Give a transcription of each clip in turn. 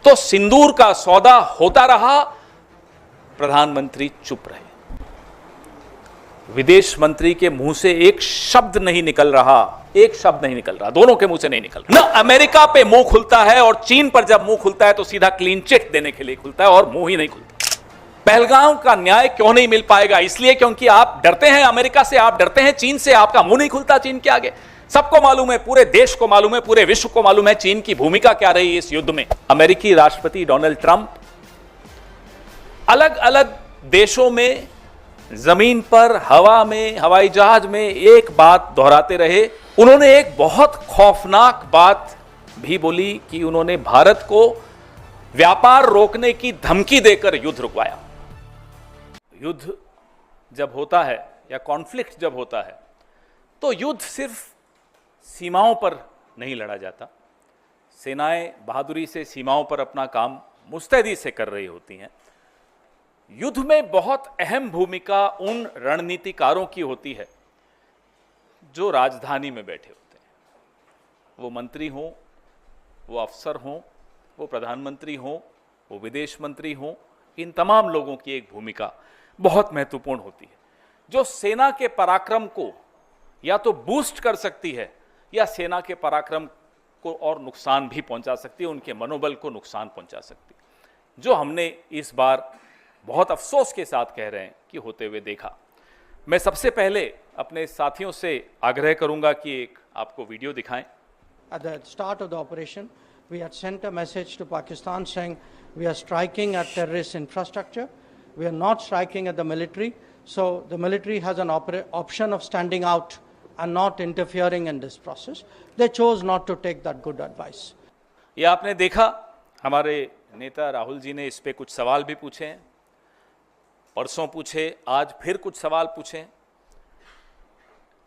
तो सिंदूर का सौदा होता रहा, प्रधानमंत्री चुप रहे। विदेश मंत्री के मुंह से एक शब्द नहीं निकल रहा, एक शब्द नहीं निकल रहा, दोनों के मुंह से नहीं निकल रहा। न अमेरिका पे मुंह खुलता है, और चीन पर जब मुंह खुलता है तो सीधा क्लीन चिट देने के लिए खुलता है, और मुंह ही नहीं खुलता। पहलगाम का न्याय क्यों नहीं मिल पाएगा? इसलिए क्योंकि आप डरते हैं अमेरिका से, आप डरते हैं चीन से, आपका मुंह नहीं खुलता चीन के आगे। सबको मालूम है, पूरे देश को मालूम है, पूरे विश्व को मालूम है चीन की भूमिका क्या रही इस युद्ध में। अमेरिकी राष्ट्रपति डोनाल्ड ट्रंप अलग अलग देशों में, जमीन पर, हवा में, हवाई जहाज में एक बात दोहराते रहे। उन्होंने एक बहुत खौफनाक बात भी बोली कि उन्होंने भारत को व्यापार रोकने की धमकी देकर युद्ध रुकवाया। युद्ध जब होता है या कॉन्फ्लिक्ट जब होता है तो युद्ध सिर्फ सीमाओं पर नहीं लड़ा जाता। सेनाएं बहादुरी से सीमाओं पर अपना काम मुस्तैदी से कर रही होती हैं। युद्ध में बहुत अहम भूमिका उन रणनीतिकारों की होती है जो राजधानी में बैठे होते हैं। वो मंत्री हों, वो अफसर हों, वो प्रधानमंत्री हों, वो विदेश मंत्री हों, इन तमाम लोगों की एक भूमिका बहुत महत्वपूर्ण होती है, जो सेना के पराक्रम को या तो बूस्ट कर सकती है या सेना के पराक्रम को और नुकसान भी पहुंचा सकती है, उनके मनोबल को नुकसान पहुंचा सकती है, जो हमने इस बार बहुत अफसोस के साथ कह रहे हैं कि होते हुए देखा। मैं सबसे पहले अपने साथियों से आग्रह करूंगा कि एक आपको वीडियो दिखाएं। At the start of the operation, we had sent a message to Pakistan saying we are striking at terrorist infrastructure. We are not striking at the military. So the military has an option of standing out and not interfering in this process. They chose not to take that good advice. ये आपने देखा, हमारे नेता राहुल जी ने इस पे कुछ सवाल भी पूछे हैं, परसों पूछे, आज फिर कुछ सवाल पूछे।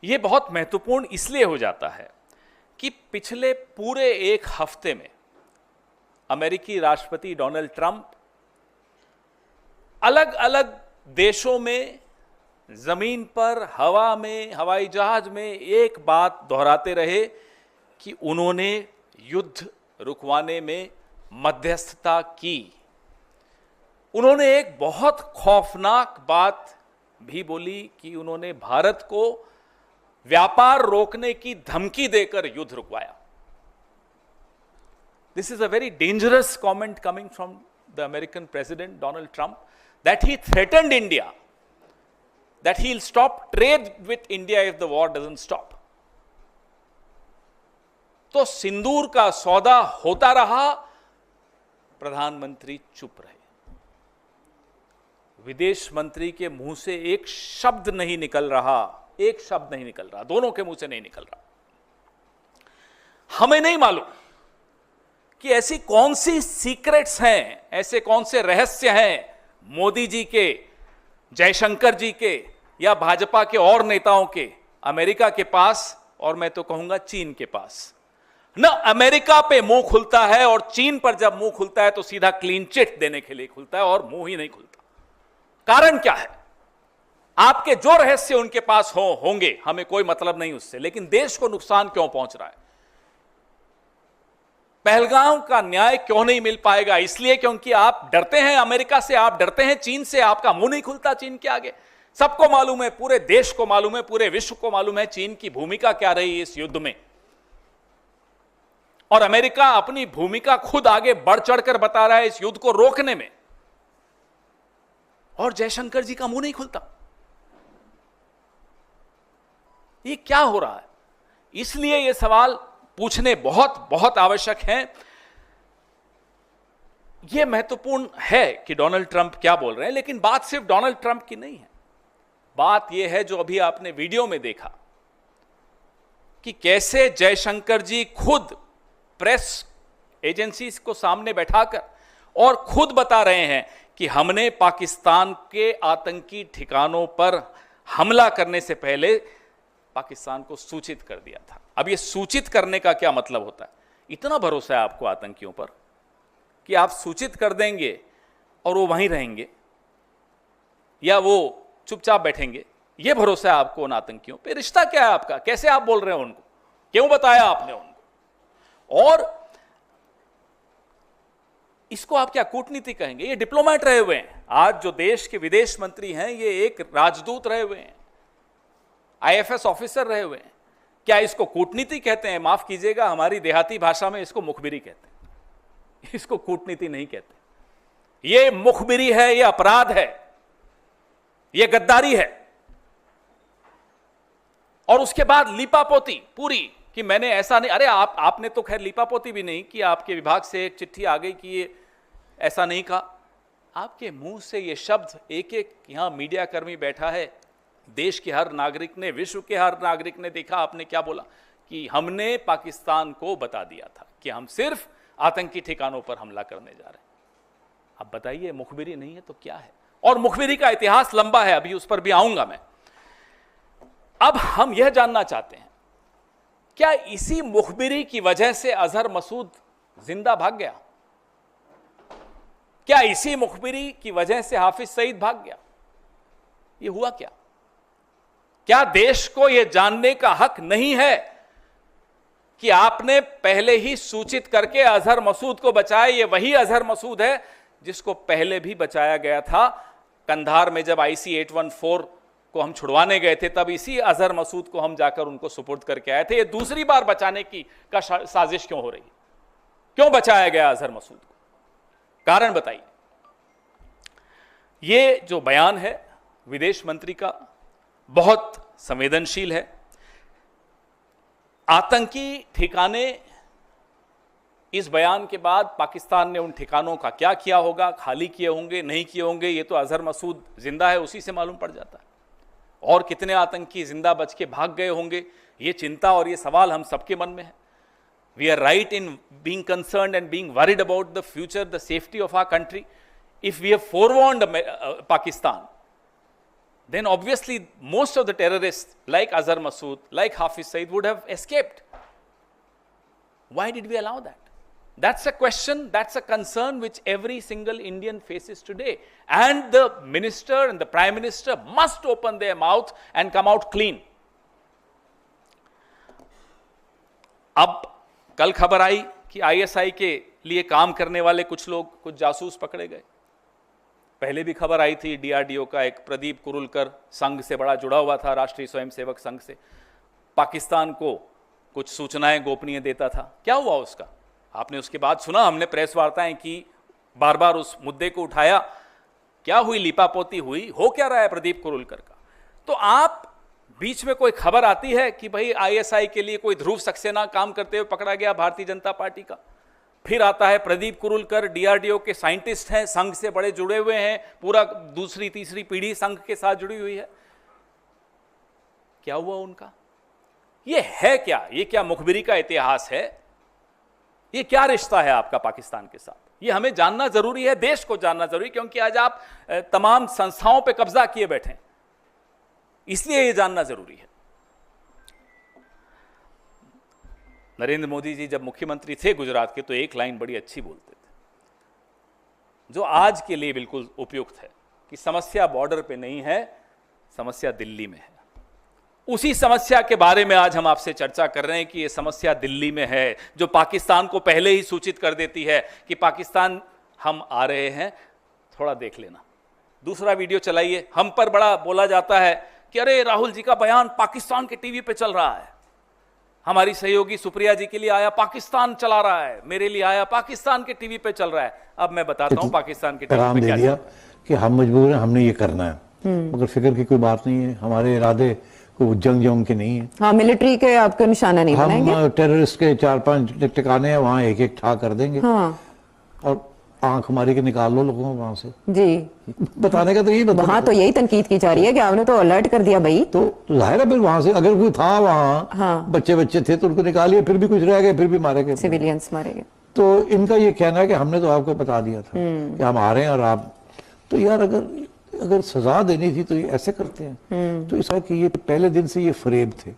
ये बहुत महत्वपूर्ण इसलिए हो जाता है कि पिछले पूरे एक हफ्ते में अमेरिकी राष्ट्रपति डोनाल्ड ट्रंप अलग अलग देशों में, जमीन पर, हवा में, हवाई जहाज में एक बात दोहराते रहे कि उन्होंने युद्ध रुकवाने में मध्यस्थता की। उन्होंने एक बहुत खौफनाक बात भी बोली कि उन्होंने भारत को व्यापार रोकने की धमकी देकर युद्ध रुकवाया। This is a very dangerous comment coming from the American President Donald Trump, that he threatened India, that he'll stop trade with India if the war doesn't stop. तो सिंदूर का सौदा होता रहा, प्रधानमंत्री चुप रहे। विदेश मंत्री के मुंह से एक शब्द नहीं निकल रहा, एक शब्द नहीं निकल रहा, दोनों के मुंह से नहीं निकल रहा। हमें नहीं मालूम कि ऐसी कौन सी सीक्रेट्स हैं, ऐसे कौन से रहस्य हैं मोदी जी के, जयशंकर जी के या भाजपा के और नेताओं के अमेरिका के पास, और मैं तो कहूंगा चीन के पास। न अमेरिका पे मुंह खुलता है, और चीन पर जब मुंह खुलता है तो सीधा क्लीन चिट देने के लिए खुलता है, और मुंह ही नहीं खुलता। कारण क्या है? आपके जो रहस्य उनके पास होंगे, हमें कोई मतलब नहीं उससे, लेकिन देश को नुकसान क्यों पहुंच रहा है? पहलगाम का न्याय क्यों नहीं मिल पाएगा? इसलिए क्योंकि आप डरते हैं अमेरिका से, आप डरते हैं चीन से, आपका मुंह नहीं खुलता चीन के आगे। सबको मालूम है, पूरे देश को मालूम है, पूरे विश्व को मालूम है चीन की भूमिका क्या रही इस युद्ध में। और अमेरिका अपनी भूमिका खुद आगे बढ़ चढ़कर बता रहा है इस युद्ध को रोकने में, और जयशंकर जी का मुंह नहीं खुलता। ये क्या हो रहा है? इसलिए ये सवाल पूछने बहुत बहुत आवश्यक हैं। यह महत्वपूर्ण है कि डोनाल्ड ट्रंप क्या बोल रहे हैं, लेकिन बात सिर्फ डोनाल्ड ट्रंप की नहीं है। बात यह है जो अभी आपने वीडियो में देखा कि कैसे जयशंकर जी खुद प्रेस एजेंसीज को सामने बैठाकर और खुद बता रहे हैं कि हमने पाकिस्तान के आतंकी ठिकानों पर हमला करने से पहले पाकिस्तान को सूचित कर दिया था। अब ये सूचित करने का क्या मतलब होता है? इतना भरोसा है आपको आतंकियों पर कि आप सूचित कर देंगे और वो वहीं रहेंगे या वो चुपचाप बैठेंगे? ये भरोसा है आपको उन आतंकियों पे? रिश्ता क्या है आपका? कैसे आप बोल रहे हैं उनको? क्यों बताया आपने उनको? और इसको आप क्या कूटनीति कहेंगे? ये डिप्लोमेट रहे हुए हैं। आज जो देश के विदेश मंत्री हैं ये एक राजदूत रहे हुए हैं, आईएफएस ऑफिसर रहे हुए हैं। क्या इसको कूटनीति कहते हैं? माफ कीजिएगा, हमारी देहाती भाषा में इसको मुखबिरी कहते हैं, इसको कूटनीति नहीं कहते। ये मुखबिरी है, ये अपराध है, ये गद्दारी है। और उसके बाद लीपापोती पूरी कि मैंने ऐसा नहीं, अरे आपने तो खैर लीपापोती भी नहीं कि आपके विभाग से एक चिट्ठी आ गई कि ये ऐसा नहीं कहा। आपके मुंह से ये शब्द एक एक, यहां मीडिया कर्मी बैठा है, देश के हर नागरिक ने, विश्व के हर नागरिक ने देखा आपने क्या बोला कि हमने पाकिस्तान को बता दिया था कि हम सिर्फ आतंकी ठिकानों पर हमला करने जा रहे हैं। अब बताइए, मुखबिरी नहीं है तो क्या है? और मुखबिरी का इतिहास लंबा है, अभी उस पर भी आऊंगा मैं। अब हम यह जानना चाहते हैं, क्या इसी मुखबिरी की वजह से अजहर मसूद जिंदा भाग गया? क्या इसी मुखबिरी की वजह से हाफिज सईद भाग गया? यह हुआ क्या? क्या देश को यह जानने का हक नहीं है कि आपने पहले ही सूचित करके अजहर मसूद को बचाया? ये वही अजहर मसूद है जिसको पहले भी बचाया गया था। कंधार में जब IC 814 को हम छुड़वाने गए थे, तब इसी अजहर मसूद को हम जाकर उनको सुपुर्द करके आए थे। ये दूसरी बार बचाने की साजिश क्यों हो रही है? क्यों बचाया गया अजहर मसूद को? कारण बताइए। ये जो बयान है विदेश मंत्री का बहुत संवेदनशील है। आतंकी ठिकाने, इस बयान के बाद पाकिस्तान ने उन ठिकानों का क्या किया होगा, खाली किए होंगे, नहीं किए होंगे, ये तो अजहर मसूद जिंदा है उसी से मालूम पड़ जाता है। और कितने आतंकी जिंदा बच के भाग गए होंगे, ये चिंता और ये सवाल हम सबके मन में है। We are right in being concerned and being worried about the future, the safety of our country. If we have forewarned Pakistan, then obviously most of the terrorists like Azhar Masood, like Hafiz Saeed would have escaped. Why did we allow that? That's a question, that's a concern which every single Indian faces today. And the minister and the prime minister must open their mouth and come out clean. अब कल खबर आई कि ISI के लिए काम करने वाले कुछ लोग, कुछ जासूस पकड़े गए। पहले भी खबर आई थी, DRDO का एक प्रदीप कुरुलकर संघ से बड़ा जुड़ा हुआ था, राष्ट्रीय स्वयंसेवक संघ से, पाकिस्तान को कुछ सूचनाएं गोपनीय देता था। क्या हुआ उसका? आपने उसके बाद सुना, हमने प्रेस वार्ताएं की, बार बार उस मुद्दे को उठाया। क्या हुई? लीपापोती हुई? हो क्या रहा है प्रदीप कुरुलकर का? तो आप बीच में कोई खबर आती है कि भाई ISI के लिए कोई ध्रुव सक्सेना काम करते हुए पकड़ा गया भारतीय जनता पार्टी का। फिर आता है प्रदीप कुरुलकर, DRDO के साइंटिस्ट हैं, संघ से बड़े जुड़े हुए हैं, पूरा दूसरी तीसरी पीढ़ी संघ के साथ जुड़ी हुई है। क्या हुआ उनका? ये है क्या? ये क्या मुखबिरी का इतिहास है? ये क्या रिश्ता है आपका पाकिस्तान के साथ? ये हमें जानना जरूरी है, देश को जानना जरूरी, क्योंकि आज आप तमाम संस्थाओं पे कब्जा किए बैठे हैं, इसलिए ये जानना जरूरी है। नरेंद्र मोदी जी जब मुख्यमंत्री थे गुजरात के, तो एक लाइन बड़ी अच्छी बोलते थे, जो आज के लिए बिल्कुल उपयुक्त है, कि समस्या बॉर्डर पे नहीं है, समस्या दिल्ली में है। उसी समस्या के बारे में आज हम आपसे चर्चा कर रहे हैं कि ये समस्या दिल्ली में है, जो पाकिस्तान को पहले ही सूचित कर देती है कि पाकिस्तान हम आ रहे हैं, थोड़ा देख लेना। दूसरा वीडियो चलाइए। हम पर बड़ा बोला जाता है कि अरे राहुल जी का बयान पाकिस्तान के टीवी पे चल रहा है, हमारी सहयोगी सुप्रिया जी के लिए आया पाकिस्तान चला रहा है, मेरे लिए आया पाकिस्तान के टीवी पे चल रहा है। अब मैं बताता हूं पाकिस्तान के टीवी पे क्या दिया कि हम मजबूर हैं, हमने ये करना है, मगर फिक्र की कोई बात नहीं है, हमारे इरादे को जंग के नहीं है। हाँ, मिलिट्री के आपका निशाना नहीं बनाएंगे, हम टेररिस्ट के 4-5 ठिकाने हैं, वहाँ एक एक ठा कर देंगे। हाँ। और आंख मारी के निकाल लो लोगों को वहां से। जी, बताने का तो यही बता, वहाँ तो यही तनकीद की जा रही है कि आपने तो अलर्ट कर दिया भाई। तो जाहिर है फिर वहां से अगर कोई था वहाँ, हाँ। बच्चे थे तो उनको निकालिए, फिर भी कुछ रह गए, फिर भी मारे गए, सिविलियंस मारे गए। तो इनका ये कहना है कि हमने तो आपको बता दिया था कि हम आ रहे हैं और आप, तो यार अगर सजा देनी थी तो ये ऐसे करते हैं। तो इसका कि ये पहले दिन से ये फरेब थे,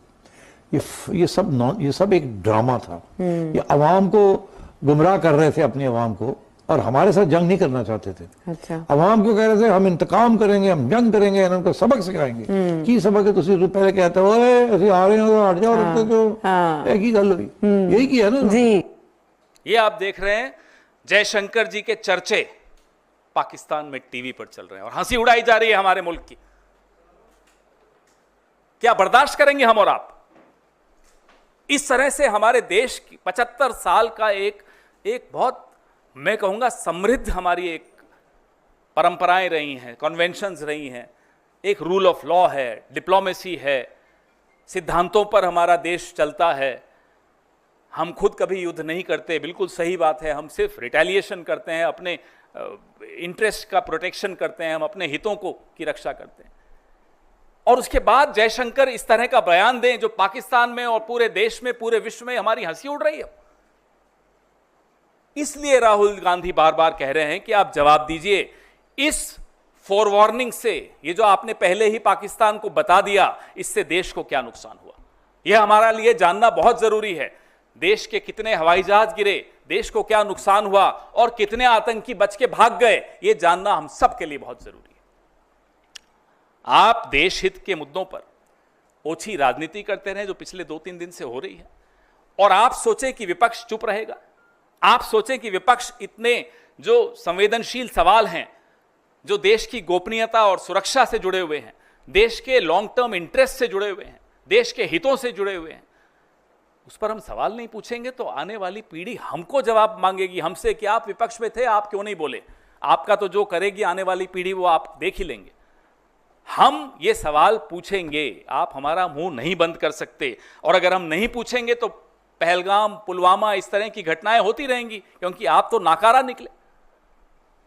ये सब एक ड्रामा था। ये अवाम को गुमराह कर रहे थे, अपनी अवाम को, और हमारे साथ जंग नहीं करना चाहते थे। अच्छा। अवाम को कह रहे थे हम इंतकाम करेंगे, हम जंग करेंगे, उनको सबक सिखाएंगे। की सबक है? तुसी पहले कहते हो असि आ रहे हो, हट जाओ, रुकते क्यों? एक ही गल हुई, यही किया ना जी। ये आप देख रहे हैं जयशंकर जी के चर्चे पाकिस्तान में टीवी पर चल रहे हैं और हंसी उड़ाई जा रही है हमारे मुल्क की। क्या बर्दाश्त करेंगे हम और आप? इस तरह से हमारे देश की 75 साल का एक बहुत, मैं कहूंगा, समृद्ध हमारी एक परंपराएं रही हैं, कन्वेंशंस रही हैं, एक रूल ऑफ लॉ है, डिप्लोमेसी है, सिद्धांतों पर हमारा देश चलता है। हम खुद कभी युद्ध नहीं करते, बिल्कुल सही बात है। हम सिर्फ रिटेलिएशन करते हैं, अपने इंटरेस्ट का प्रोटेक्शन करते हैं, हम अपने हितों की रक्षा करते हैं। और उसके बाद जयशंकर इस तरह का बयान दें जो पाकिस्तान में और पूरे देश में, पूरे विश्व में हमारी हंसी उड़ रही है। इसलिए राहुल गांधी बार बार कह रहे हैं कि आप जवाब दीजिए इस फोरवार्निंग से। ये जो आपने पहले ही पाकिस्तान को बता दिया, इससे देश को क्या नुकसान हुआ, यह हमारा लिए जानना बहुत जरूरी है। देश के कितने हवाई जहाज गिरे, देश को क्या नुकसान हुआ और कितने आतंकी बच के भाग गए, यह जानना हम सब के लिए बहुत जरूरी है। आप देश हित के मुद्दों पर ओछी राजनीति करते रहे जो पिछले 2-3 दिन से हो रही है, और आप सोचे कि विपक्ष चुप रहेगा। आप सोचे कि विपक्ष इतने जो संवेदनशील सवाल हैं, जो देश की गोपनीयता और सुरक्षा से जुड़े हुए हैं, देश के लॉन्ग टर्म इंटरेस्ट से जुड़े हुए हैं, देश के हितों से जुड़े हुए हैं, उस पर हम सवाल नहीं पूछेंगे तो आने वाली पीढ़ी हमको जवाब मांगेगी हमसे कि आप विपक्ष में थे, आप क्यों नहीं बोले। आपका तो जो करेगी आने वाली पीढ़ी वो आप देख ही लेंगे। हम ये सवाल पूछेंगे, आप हमारा मुंह नहीं बंद कर सकते। और अगर हम नहीं पूछेंगे तो पहलगाम, पुलवामा, इस तरह की घटनाएं होती रहेंगी, क्योंकि आप तो नाकारा निकले।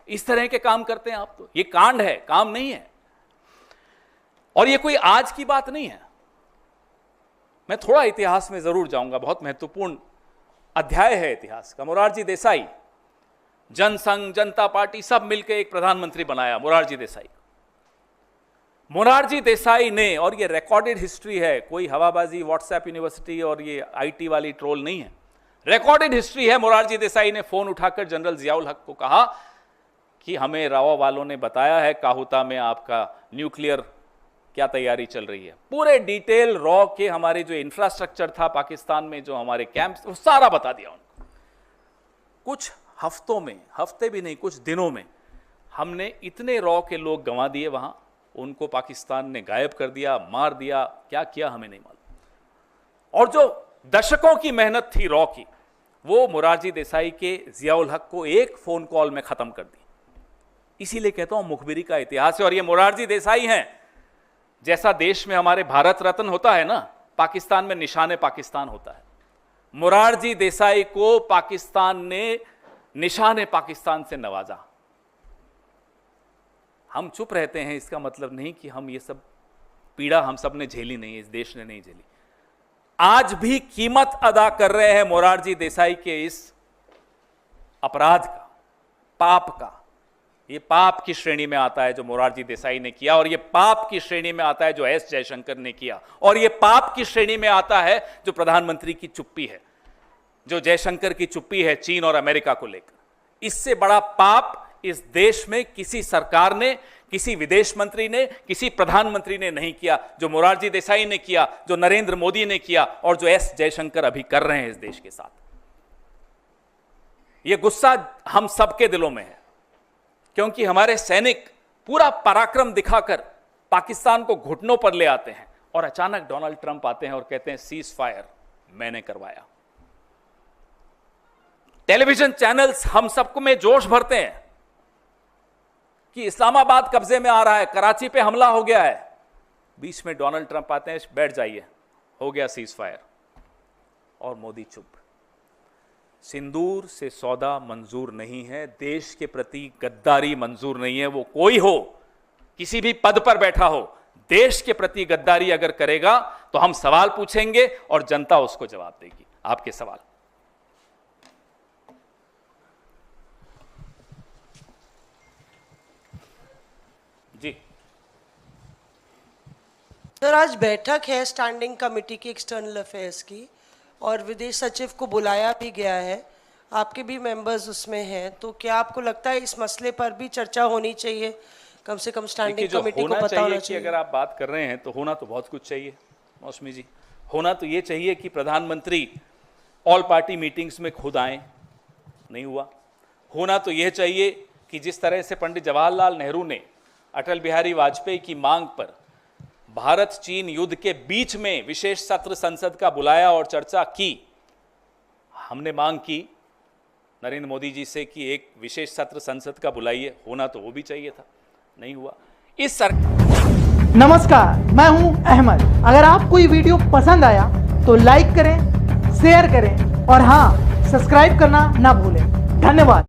इस तरह के काम करते हैं आप, तो ये कांड है, काम नहीं है। और ये कोई आज की बात नहीं है। मैं थोड़ा इतिहास में जरूर जाऊंगा, बहुत महत्वपूर्ण अध्याय है इतिहास का। मोरारजी देसाई, जनसंघ, जनता पार्टी सब मिलकर एक प्रधानमंत्री बनाया मोरारजी देसाई। मोरारजी देसाई ने, और ये रिकॉर्डेड हिस्ट्री है, कोई हवाबाजी व्हाट्सएप यूनिवर्सिटी और ये आईटी वाली ट्रोल नहीं है, रिकॉर्डेड हिस्ट्री है। मोरारजी देसाई ने फोन उठाकर जनरल जियाउल हक को कहा कि हमें राव वालों ने बताया है काहुता में आपका न्यूक्लियर क्या तैयारी चल रही है। पूरे डिटेल रॉ के हमारे जो इंफ्रास्ट्रक्चर था पाकिस्तान में, जो हमारे कैंप्स, वो सारा बता दिया उनको। कुछ हफ्तों में, हफ्ते भी नहीं, कुछ दिनों में हमने इतने रॉ के लोग गंवा दिए वहां, उनको पाकिस्तान ने गायब कर दिया, मार दिया, क्या किया हमें नहीं मालूम। और जो दशकों की मेहनत थी रॉ की, वो मोरारजी देसाई के जियाउल हक को एक फोन कॉल में खत्म कर दी। इसीलिए कहता हूं मुखबिरी का इतिहास है। और ये मोरारजी देसाई हैं। जैसा देश में हमारे भारत रत्न होता है ना, पाकिस्तान में निशाने पाकिस्तान होता है। मोरारजी देसाई को पाकिस्तान ने निशाने पाकिस्तान से नवाजा। हम चुप रहते हैं, इसका मतलब नहीं कि हम ये सब पीड़ा हम सब ने झेली नहीं है, इस देश ने नहीं झेली। आज भी कीमत अदा कर रहे हैं मोरारजी देसाई के इस अपराध का, पाप का। ये पाप की श्रेणी में आता है जो मोरारजी देसाई ने किया, और ये पाप की श्रेणी में आता है जो एस जयशंकर ने किया, और ये पाप की श्रेणी में आता है जो प्रधानमंत्री की चुप्पी है, जो जयशंकर की चुप्पी है चीन और अमेरिका को लेकर। इससे बड़ा पाप इस देश में किसी सरकार ने, किसी विदेश मंत्री ने, किसी प्रधानमंत्री ने नहीं किया, जो मोरारजी देसाई ने किया, जो नरेंद्र मोदी ने किया, और जो एस जयशंकर अभी कर रहे हैं इस देश के साथ। यह गुस्सा हम सबके दिलों में है, क्योंकि हमारे सैनिक पूरा पराक्रम दिखाकर पाकिस्तान को घुटनों पर ले आते हैं, और अचानक डोनाल्ड ट्रंप आते हैं और कहते हैं सीज फायर मैंने करवाया। टेलीविजन चैनल्स हम सबको में जोश भरते हैं कि इस्लामाबाद कब्जे में आ रहा है, कराची पे हमला हो गया है। बीच में डोनाल्ड ट्रंप आते हैं, बैठ जाइए, हो गया सीज फायर, और मोदी चुप। सिंदूर से सौदा मंजूर नहीं है, देश के प्रति गद्दारी मंजूर नहीं है। वो कोई हो, किसी भी पद पर बैठा हो, देश के प्रति गद्दारी अगर करेगा तो हम सवाल पूछेंगे और जनता उसको जवाब देगी। आपके सवाल। जी सर, आज बैठक है स्टैंडिंग कमेटी की एक्सटर्नल अफेयर्स की, और विदेश सचिव को बुलाया भी गया है, आपके भी मेंबर्स उसमें हैं, तो क्या आपको लगता है इस मसले पर भी चर्चा होनी चाहिए? कम से कम स्टैंडिंग कमेटी को पता होना चाहिए। अगर आप बात कर रहे हैं तो होना तो बहुत कुछ चाहिए मौसमी जी। होना तो ये चाहिए कि प्रधानमंत्री ऑल पार्टी मीटिंग्स में खुद आए, नहीं हुआ। होना तो यह चाहिए कि जिस तरह से पंडित जवाहरलाल नेहरू ने अटल बिहारी वाजपेयी की मांग पर भारत चीन युद्ध के बीच में विशेष सत्र संसद का बुलाया और चर्चा की, हमने मांग की नरेंद्र मोदी जी से कि एक विशेष सत्र संसद का बुलाइए, होना तो वो भी चाहिए था, नहीं हुआ। इस सरकार नमस्कार, मैं हूं अहमद। अगर आपको ये वीडियो पसंद आया तो लाइक करें, शेयर करें और हाँ, सब्सक्राइब करना ना भूलें। धन्यवाद।